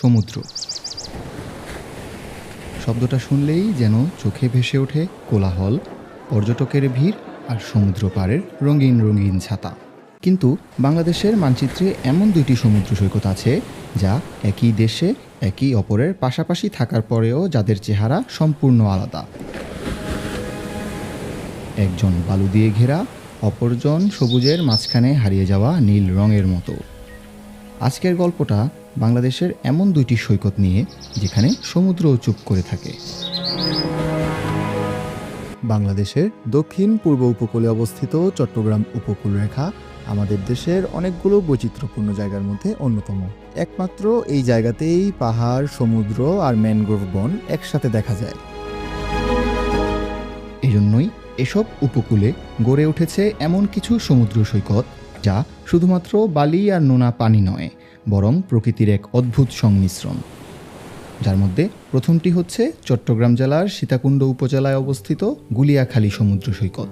সমুদ্র। শব্দটা শুনলেই যেন চোখে ভেসে ওঠে কোলাহল, পর্যটকের ভিড় আর সমুদ্র পাড়ের রঙিন রঙিন ছাতা। কিন্তু বাংলাদেশের মানচিত্রে এমন দুইটি সমুদ্র সৈকত আছে যা একই দেশে একই অপরের পাশাপাশি থাকার পরেও যাদের চেহারা সম্পূর্ণ আলাদা। একজন বালু দিয়ে ঘেরা, অপরজন সবুজের মাঝখানে হারিয়ে যাওয়া নীল রঙের মতো। আজকের গল্পটা বাংলাদেশের এমন দুইটি সৈকত নিয়ে যেখানে সমুদ্রও চুপ করে থাকে। বাংলাদেশের দক্ষিণ পূর্ব উপকূলে অবস্থিত চট্টগ্রাম উপকূলরেখা আমাদের দেশের অনেকগুলো বৈচিত্র্যপূর্ণ জায়গার মধ্যে অন্যতম। একমাত্র এই জায়গাতেই পাহাড়, সমুদ্র আর ম্যানগ্রোভ বন একসাথে দেখা যায়। এজন্যই এসব উপকূলে গড়ে উঠেছে এমন কিছু সমুদ্র সৈকত যা শুধুমাত্র বালি আর নোনা পানি নয়, বরং প্রকৃতির এক অদ্ভুত সংমিশ্রণ। যার মধ্যে প্রথমটি হচ্ছে চট্টগ্রাম জেলার সীতাকুণ্ড উপজেলায় অবস্থিত গুলিয়াখালী সমুদ্র সৈকত।